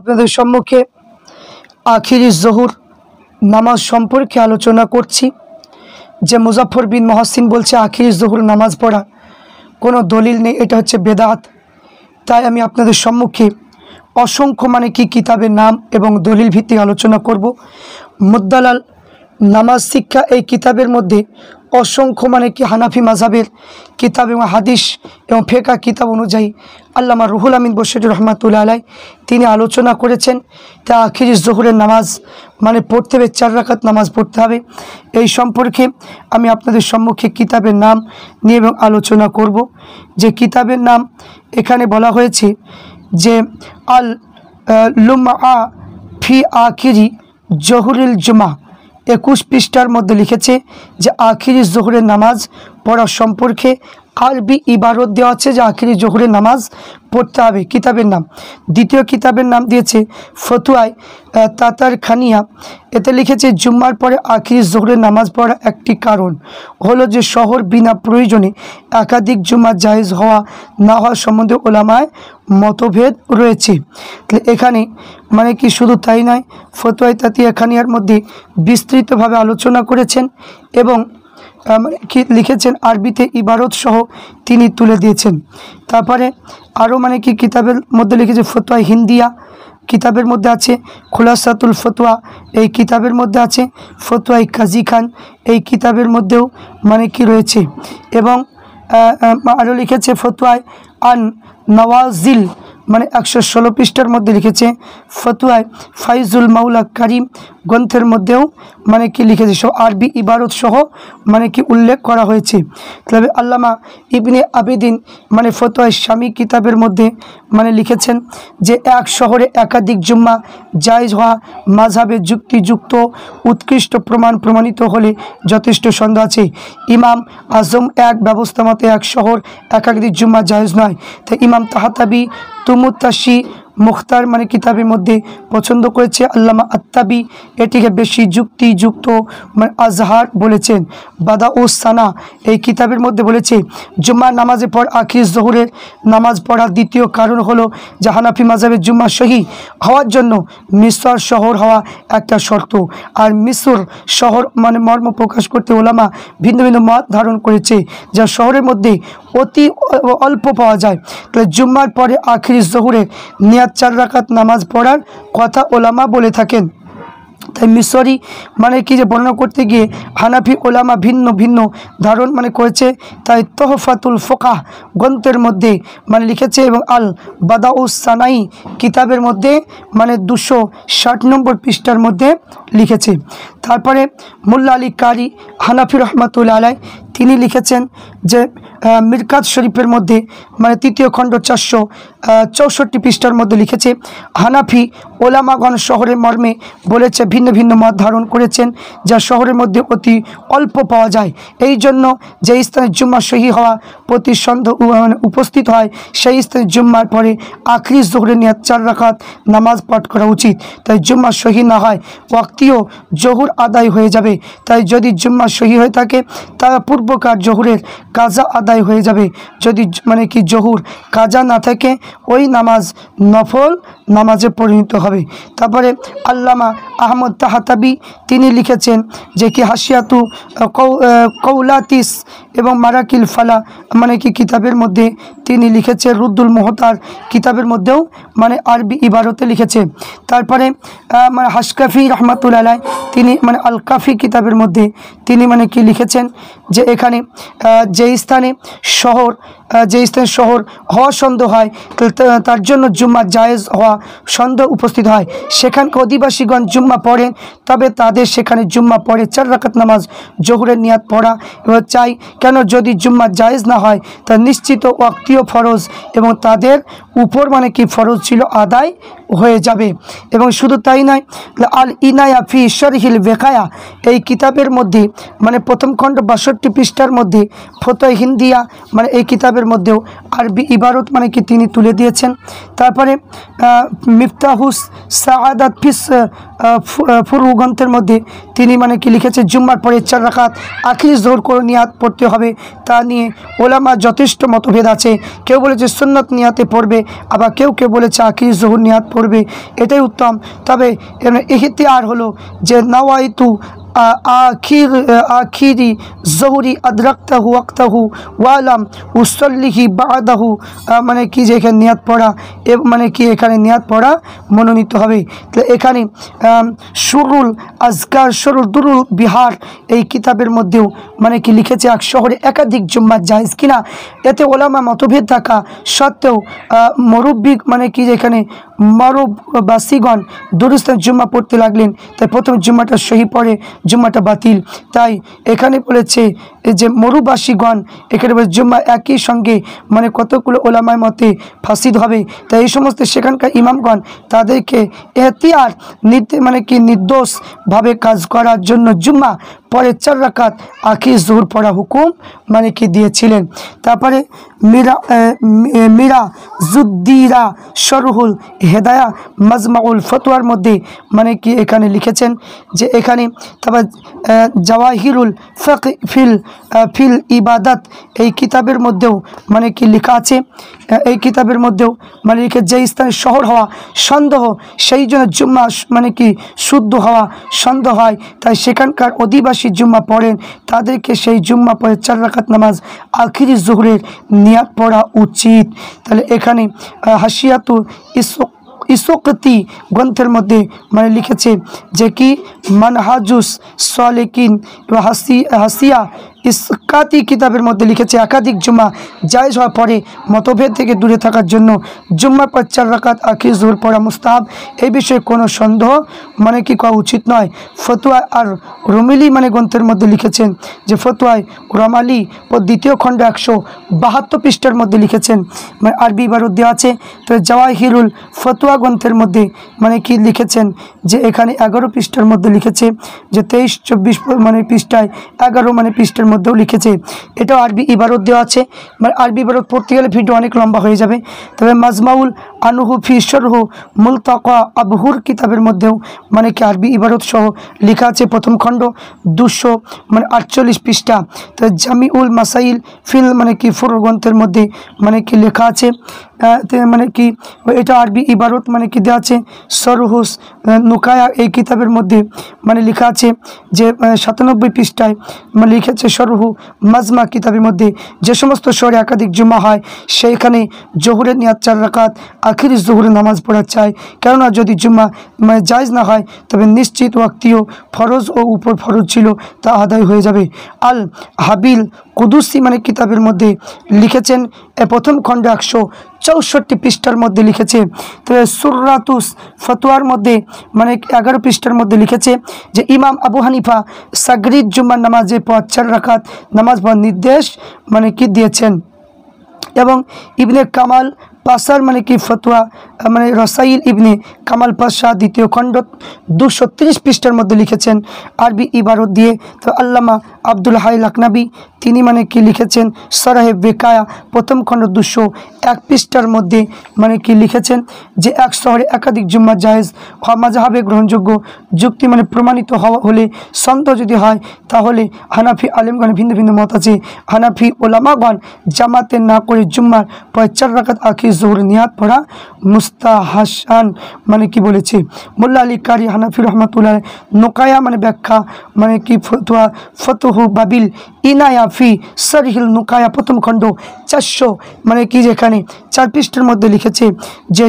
আপনাদের সম্মুখে আখিরি জোহর নামাজ সম্পর্কে আলোচনা করছি। যে মুজাফর বিন মহসিন বলছে আখিরি জোহর নামাজ পড়া কোনো দলিল নেই, এটা হচ্ছে বেদাত। তাই আমি আপনাদের সম্মুখে অসংখ্য কি কিতাবের নাম এবং দলিল ভিত্তিক আলোচনা করব। মুদ্দালাল নামাজ শিক্ষা এই কিতাবের মধ্যে অসংখ্য কি হানাফি মাযহাবের কিতাব এবং হাদিস এবং ফিকহ কিতাব অনুযায়ী আল্লামা রুহুল আমিন বশির রহমাতুল্লাহ আলাইহি তিনি আলোচনা করেছেন। তা আখিরি জোহরের নামাজ পড়তে হবে, 4 রাকাত নামাজ পড়তে হবে। এই সম্পর্কে আমি আপনাদের সম্মুখে কিতাবের নাম নিয়ে এবং আলোচনা করব। যে কিতাবের নাম এখানে বলা হয়েছে যে আল লুমআ ফি আখিরি জোহরিল জুমা, 21 পৃষ্ঠার মধ্যে লিখেছে যে আখিরি জোহরের নামাজ পড়া সম্পর্কে আরবি ইবারত দেওয়া আছে যে আখিরি জোহরের নামাজ পড়তে হবে। কিতাবের নাম দ্বিতীয় কিতাবের নাম দিয়েছে ফতুয়ায় তাতার খানিয়া। এতে লিখেছে জুম্মার পরে আখিরি জোহরের নামাজ পড়া একটি কারণ হলো যে শহর বিনা প্রয়োজনে একাধিক জুম্মা জায়েজ হওয়া না হওয়া সম্বন্ধে ওলামায় মতভেদ রয়েছে। এখানে কি শুধু তাই নয়, ফতুয়ায় তাতিয়া খানিয়ার মধ্যে বিস্তৃতভাবে আলোচনা করেছেন এবং কি লিখেছেন আরবিতে ইবারত সহ তিনি তুলে দিয়েছেন। তারপরে আরও কি কিতাবের মধ্যে লিখেছে ফতোয়া হিন্দিয়া কিতাবের মধ্যে আছে, খুলাসাতুল ফতোয়া এই কিতাবের মধ্যে আছে, ফতোয়াই কাজী খান এই কিতাবের মধ্যেও কি রয়েছে। এবং আরও লিখেছে ফতোয়ায় আন নওয়াজিল 116 পৃষ্ঠার মধ্যে লিখেছে, ফতুয়ায় ফাইজুল মাওলা কারিম গ্রন্থের মধ্যেও কি লিখেছে সব আরবি ইবারত সহ কি উল্লেখ করা হয়েছে। তবে আল্লামা ইবনে আবিদিন ফতোয়ায় শামী কিতাবের মধ্যে লিখেছেন যে এক শহরে একাধিক জুম্মা জায়েজ হওয়া মাযহাবে যুক্তিযুক্ত উৎকৃষ্ট প্রমাণিত হলে যথেষ্ট সন্দেহ আছে। ইমাম আজম এক ব্যবস্থা মতে এক শহর একাধিক জুম্মা জায়েজ নয়। তাই ইমাম তাহাতাবি তুমুত্তাশি মুখতার কিতাবের মধ্যে পছন্দ করেছে। আল্লামা আত্তাবি এটিকে বেশি যুক্তিযুক্ত আজহার বলেছেন। বাদাউস সানা এই কিতাবের মধ্যে বলেছে জুম্মার নামাজের পর আখির জোহরের নামাজ পড়ার দ্বিতীয় কারণ হলো যে হানাফি মাযহাবের জুম্মা সহি হওয়ার জন্য মিসর শহর হওয়া একটা শর্ত। আর মিসর শহর মর্ম প্রকাশ করতে ওলামা ভিন্ন ভিন্ন মত ধারণ করেছে, যা শহরের মধ্যে অতি অল্প পাওয়া যায়। তাহলে জুম্মার পরে আখিরি জোহরের নিয়াত 4 রাকাত নামাজ পড়ার কথা ওলামা বলে থাকেন। তাই মিসরি কি যে বর্ণনা করতে গিয়ে হানাফি ওলামা ভিন্ন ভিন্ন ধারণ করেছে। তাই তোহফাতুল ফোকাহ গ্রন্থের মধ্যে লিখেছে এবং আল বাদাউস সানাই কিতাবের মধ্যে 260 নম্বর পৃষ্ঠার মধ্যে লিখেছে। তারপরে মোল্লা আলী কারি হানাফি রহমাতুল্লাহ আলাইহি তিনি লিখেছেন যে মিরকাত শরীফের মধ্যে 3য় খণ্ড 464 পৃষ্ঠার মধ্যে লিখেছে হানাফি ওলামাগণ শহরের মর্মে বলেছে ভিন্ন ভিন্ন মত ধারণ করেছেন, যা শহরের মধ্যে অতি অল্প পাওয়া যায়। এই জন্য যে স্থানে জুম্মা সহি হওয়া প্রতি সন্দেহ উপস্থিত হয় সেই স্থানে জুম্মার পরে আখিরি জোহরের নিয়াত 4 রাকাত নামাজ পাঠ করা উচিত। তাই জুম্মা সহি না হয় ওয়াক্তিও জোহর আদায় হয়ে যাবে। তাই যদি জুম্মা সহি হয়ে থাকে তারা পূর্বকার জোহরের কাজা আদায় হয়ে যাবে। যদি জোহর কাজা না থাকে ওই নামাজ নফল নামাজে পরিণত হবে। তারপরে আল্লামা আহমদ তাহাতাবি তিনি লিখেছেন যে হাসিয়াতু কৌলাতিস এবং মারাকিল ফালা কিতাবের মধ্যে তিনি লিখেছে, রুদ্দুল মোহতার কিতাবের মধ্যেও আরবি ইবারতে লিখেছে। তারপরে হাসকাফি রহমাতুল্লাহ আলাইহি তিনি আল কাফি কিতাবের মধ্যে তিনি লিখেছেন যে এখানে যে স্থানে শহর হওয়া সন্দেহ হয় তার জন্য জুম্মা জায়েজ হওয়া সন্দেহ উপস্থিত হয়, সেখানকার অধিবাসীগণ জুম্মা পড়েন, তবে তাদের সেখানে জুম্মা পড়ে 4 রাকাত নামাজ জোহরের নিয়াত পড়া চাই। কেন? যদি জুম্মা জায়েজ না হয় তা নিশ্চিত ওয়াক্তিও ফরজ এবং তাদের উপর ফরজ ছিল আদায় হয়ে যাবে। এবং শুধু তাই নয়, আল ইনায়া ফি শরহিল বেকায়া এই কিতাবের মধ্যে প্রথম খণ্ড 62 পৃষ্ঠার মধ্যে ফতোয়া হিন্দিয়া এই কিতাবের মধ্যেও আরবি ইবারত তিনি তুলে দিয়েছেন। তারপরে মিফতাহুস সাআদাত ফিস ফুরু গ্রন্থের মধ্যে তিনি লিখেছে জুম্মার পরে 4 রাকাত আখিরি জোহর করে নিয়াত পড়তে হবে। তা নিয়ে ওলামা যথেষ্ট মতভেদ আছে। কেউ বলেছে সুন্নত নিয়াতে পড়বে, আবার কেউ কেউ বলেছে আখির জোহর নিয়াত পড়বে, এটাই উত্তম। তবে ইখতিয়ার হলো যে নাওয়াইতু আখিরি জহুরি আদরাক্তাহু ওয়াক্তাহু ওয়ালাম উসল্লিহি বাদাহু, মানে কি যে এখানে নিয়াত পড়া মানে কি এখানে নিয়াত পড়া মনোনীত হবে। তো এখানে শুরুল আজকার শুরুল দুরুল বিহার এই কিতাবের মধ্যেও মানে কি লিখেছে এক শহরে একাধিক জুম্মা জায়েজ কিনা। এতে ওলামা মতভেদ থাকা সত্ত্বেও মুরব্বি মানে কি যেখানে মরুবাসীগণ দুরুস্তান জুম্মা পড়তে লাগলেন, তাই প্রথম জুম্মাটা সহি পড়ে, জুম্মাটা বাতিল। তাই এখানে বলেছে যে মরুবাসীগণ, এখানে বলে জুম্মা একই সঙ্গে মানে কতগুলো ওলামার মতে ফাসিদ হবে। তাই এই সমস্ত সেখানকার ইমামগণ তাদেরকে এহতিয়ার মানে কি নির্দোষভাবে কাজ করার জন্য জুম্মা পরে 4 রাকাত আখির জোহর পড়া হুকুম মানে কি দিয়েছিলেন। তারপরে মিরাজুদ্দিরা শরহুল হেদায়া মাজমাউল ফতোয়ার মধ্যে মানে কি এখানে লিখেছেন যে এখানে তারপর জাওয়াহিরুল ফিকহ ফিল ইবাদত এই কিতাবের মধ্যেও মানে কি লেখা আছে, এই কিতাবের মধ্যেও মানে লিখে যে স্থানে শহর হওয়া সন্দেহ সেই জন্য জুম্মা মানে কি শুদ্ধ হওয়া সন্দেহ হয়, তাই সেখানকার অধিবাসী জুম্মা পড়েন, তাদেরকে সেই জুম্মা পড়ে 4 রাকাত নামাজ আখিরি জোহরের নিয়াত পড়া উচিত। তাহলে এখানে হাসিয়াতু ইসুকতি গ্রন্থের মধ্যে মানে লিখেছে যে কি মানহাজুস সালিকিন হাসিয়া ইসকাতি কিতাবের মধ্যে লিখেছে একাধিক জুম্মা জায়েজ হওয়ার পরে মতভেদ থেকে দূরে থাকার জন্য জুম্মার পর 4 রাকাত আখির জোহর পড়া মুস্তাহাব। এই বিষয়ে কোনো সন্দেহ মানে কি করা উচিত নয়। ফতোয়া আর রুমিলি মানে গ্রন্থের মধ্যে লিখেছেন যে ফতোয়ায় রমালি ও 2য় খণ্ড 172 পৃষ্ঠার মধ্যে লিখেছেন, মানে আরবি ইবারত দেওয়া আছে। তো জাওয়াহিরুল ফতোয়া গ্রন্থের মধ্যে মানে কি লিখেছেন যে এখানে 11 পৃষ্ঠার মধ্যে লিখেছে যে 23-24 মানে পৃষ্ঠায় 11 মানে পৃষ্ঠার মধ্যেও লিখেছে। এটাও আরবি ইবারত দেওয়া আছে, মানে আরবি ইবারত পড়তে গেলে ভিডিও অনেক লম্বা হয়ে যাবে। তবে মাজমাউল আনহু ফি শরহু মুলতাকা আবহুর কিতাবের মধ্যেও মানে কি আরবি ইবারত সহ লেখা আছে, প্রথম খণ্ড 200 মানে 48 পৃষ্ঠা। তো জামিউল মাসাইল ফিল মানে কি ফুরুর গ্রন্থের মধ্যে মানে কি লেখা আছে, মানে কি এটা আরবি ইবারত মানে কি দেওয়া আছে। সরহুস নুকায়া এই কিতাবের মধ্যে মানে লেখা আছে যে 97 পৃষ্ঠায় মানে লিখেছে সরহু মাজমা কিতাবের মধ্যে যে সমস্ত শহরে একাধিক জুম্মা হয় সেইখানে জোহরের নিয়াত 4 রাকাত আখিরি জোহরের নামাজ পড়া চাই, কেননা যদি জুম্মা মানে জায়েজ না হয় তবে নিশ্চিত ওয়াক্তীয় ফরজ ও উপর ফরজ ছিল তা আদায় হয়ে যাবে। আল হাবিল কুদুসি মানে কিতাবের মধ্যে লিখেছেন প্রথম খণ্ডে 164 পৃষ্ঠার মধ্যে লিখেছে। তো সুররাতুস ফতোয়ার মধ্যে মানে 11 পৃষ্ঠার মধ্যে লিখেছে যে ইমাম আবু হানিফা সাগরিদ জুম্মার নামাজে 4 রাকাত নামাজ পড়ার নির্দেশ মানে কি দিয়েছেন। এবং ইবনে কামাল পাশার মানে কি ফতোয়া মানে রসাইল ইবনে কামাল পাশা 2য় খণ্ড 230 পৃষ্ঠার মধ্যে লিখেছেন আরবি ইবারত দিয়ে। তো আল্লামা আব্দুল হাই লাকনাবি তিনি মানে কি লিখেছেন সরাহে বেকায়া প্রথম খণ্ড 201 পৃষ্ঠার মধ্যে মানে কি লিখেছেন যে এক শহরে একাধিক জুম্মা জায়েজ হওয়া মাযহাবে গ্রহণযোগ্য যুক্তি মানে প্রমাণিত হওয়া হলে সন্দেহ যদি হয় তাহলে হানাফি আলেমগণ ভিন্ন ভিন্ন মত আছে। হানাফি ওলামাগণ জামাতে না করে জুম্মার পর 4 রাকাত আখির জোহর নিয়াত পড়া মুস্তাহাসান মানে কি বলেছে। মোল্লা আলী কারি হানাফি রহমাতুল্লাহ নোকায়া মানে ব্যাখ্যা মানে কি ফতোয়া ফতহু বাবিল ইনায়া ফি সরহিল নুকায়া প্রথম খণ্ড 400 মানে কি যেখানে 4 পৃষ্ঠার মধ্যে লিখেছে যে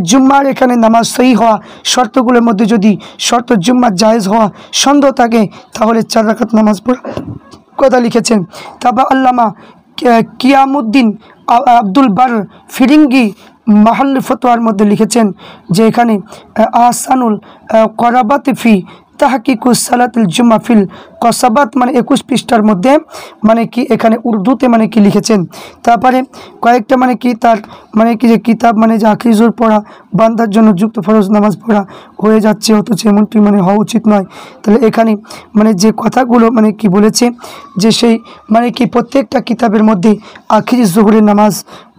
জুম্মার এখানে নামাজ সহি হওয়া শর্তগুলোর মধ্যে যদি শর্ত জুম্মার জায়েজ হওয়া সন্দেহ থাকে তাহলে 4 রাকাত নামাজ পড়া কথা লিখেছেন। তারপর আল্লামা কিয়ামুদ্দিন আব্দুল বার ফিরিঙ্গি মাহাল ফতোয়ার মধ্যে লিখেছেন যে এখানে আহসানুল করাবাত ফি তাহকিকুস সালাতুল জুম্মা ফিল কসাবাত মানে 21 পৃষ্ঠার মধ্যে মানে কি এখানে উর্দুতে মানে কি লিখেছেন। তারপরে কয়েকটা মানে কি তার মানে কি যে কিতাব মানে যে আখির জোহর পড়া বান্দার জন্য যুক্ত ফরজ নামাজ পড়া হয়ে যাচ্ছে, অথচ এমনটি মানে হওয়া উচিত নয়। তাহলে এখানে মানে যে কথাগুলো মানে কি বলেছে যে সেই মানে কি প্রত্যেকটা কিতাবের মধ্যে আখির জোহরের নামাজ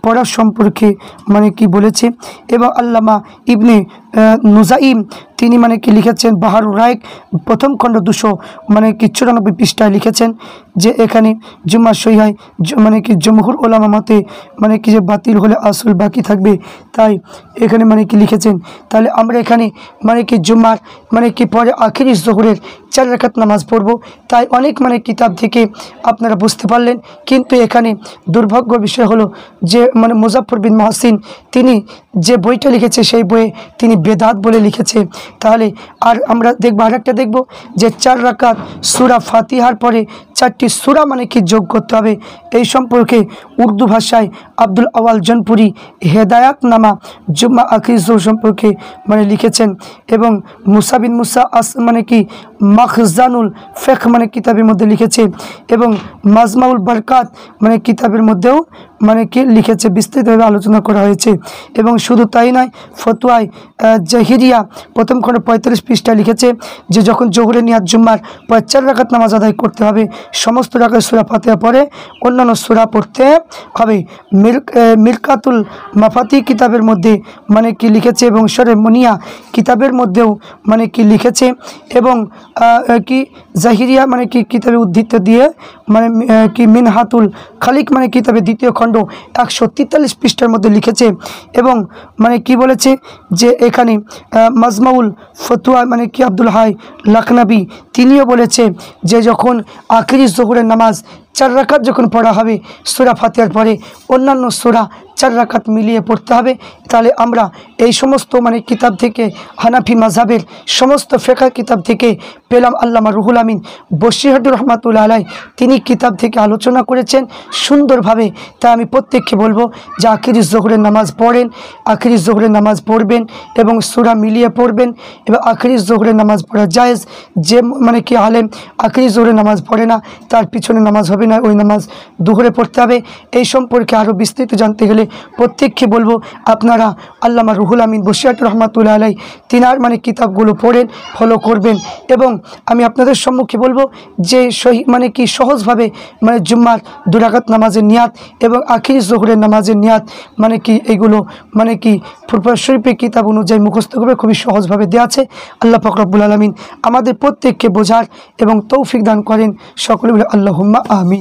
পড়ার সম্পর্কে মানে কি বলেছে। এবং আল্লামা ইবনে নুজাইম তিনি মানে কি লিখেছেন, বাহারুর রায়েক প্রথম খণ্ড 294 পৃষ্ঠায় লিখেছেন যে এখানে জুম্মা সহি হয়, মানে কি জমহুর ওলামা মতে মানে কি যে বাতিল হলে আসল বাকি থাকবে, তাই এখানে মানে কি লিখেছেন। তাহলে আমরা এখানে মানে কি জুম্মার মানে কি পরে আখিরি জোহরের 4 রাকাত নামাজ পড়ব, তাই অনেক মানে কিতাব থেকে আপনারা বুঝতে পারলেন। কিন্তু এখানে দুর্ভাগ্য বিষয় হলো যে মানে মুজাফফর বিন মহসিন তিনি যে বইটা লিখেছে সেই বইয়ে তিনি বেদাত বলে লিখেছে। তাহলে আর আমরা দেখব, আরেকটা দেখব যে 4 রাকাত সূরা ফাতিহার পরে 4টি সূরা মানে কি যোগ করতে হবে। এই সম্পর্কে উর্দু ভাষায় আব্দুল আওয়াল জনপুরি হেদায়াত নামা জুম্মা আখির জোহর সম্পর্কে মানে লিখেছেন, এবং মুসা বিন মুসা মানে কি মাখজানুল ফিকহ মানে কিতাবের মধ্যে লিখেছে, এবং মাজমাউল বরকাত মানে কিতাবের মধ্যেও মানে কি লিখেছে, বিস্তারিতভাবে আলোচনা করা হয়েছে। এবং শুধু তাই নয়, ফতোয়ায় জাহিরিয়া প্রথম খণ্ড 45 পৃষ্ঠায় লিখেছে যে যখন জোহরের নিয়াত জুম্মার পরে 4 রাকাত নামাজ আদায় করতে হবে, সমস্ত রাকাত সূরা ফাতিহা পরে অন্যান্য সূরা পড়তে হবে। মিরকাতুল মাফাতি কিতাবের মধ্যে মানে কি লিখেছে, এবং শরে মুনিয়া কিতাবের মধ্যেও মানে কি লিখেছে, এবং কি জাহিরিয়া মানে কি কিতাবে উদ্ধৃত দিয়ে মানে কি মিনহাতুল খালিক মানে কিতাবে 2য় খণ্ড 143 পৃষ্ঠার মধ্যে লিখেছে। এবং মানে কি বলেছে যে এখানে মাজমাউল ফতুয়া মানে কি আব্দুল হাই লাখনাবি তিনিও বলেছে যে যখন আখিরি জোহরের নামাজ 4 রাকাত যখন পড়া হবে সূরা ফাতিহার পরে অন্যান্য সূরা 4 রাকাত মিলিয়ে পড়তে হবে। তাহলে আমরা এই সমস্ত মানে কিতাব থেকে, হানাফি মাযহাবের সমস্ত ফিকহ কিতাব থেকে পেলাম। আল্লামা রুহুল আমিন বশিরহাটি রহমাতুল্লাহ আলাইহি তিনি কিতাব থেকে আলোচনা করেছেন সুন্দরভাবে। তাই আমি প্রত্যেককে বলবো যে আখিরি জোহরের নামাজ পড়েন, আখিরি জোহরের নামাজ পড়বেন এবং সূরা মিলিয়ে পড়বেন। এবং আখিরি জোহরের নামাজ পড়া জায়েজ, যে মানে কি আলেম আখিরি জোহরের নামাজ পড়ে না তার পিছনে নামাজ হবে না, ওই নামাজ দুহরে পড়তে হবে। এই সম্পর্কে আরও বিস্তৃত জানতে গেলে প্রত্যেককে বলবো আপনারা আল্লামা রুহুল আমিন বশিরহাটি রহমাতুল্লাহ আলাইহি তিনার মানে কিতাবগুলো পড়েন, ফলো করবেন। এবং আমি আপনাদের সম্মুখে বলবো যে মানে কি সহজভাবে মানে জুম্মার 2 রাকাত নামাজের নিয়াত এবং আখিরি জোহরের নামাজের নিয়াত মানে কি এগুলো মানে কি ফুরফুরা শরীফের কিতাব অনুযায়ী মুখস্থ করবে, খুবই সহজভাবে দেওয়া আছে। আল্লাহ পাক রব্বুল আলামিন আমাদের প্রত্যেককে বোঝার এবং তৌফিক দান করেন। সকলে বলে আল্লাহুম্মা আমিন।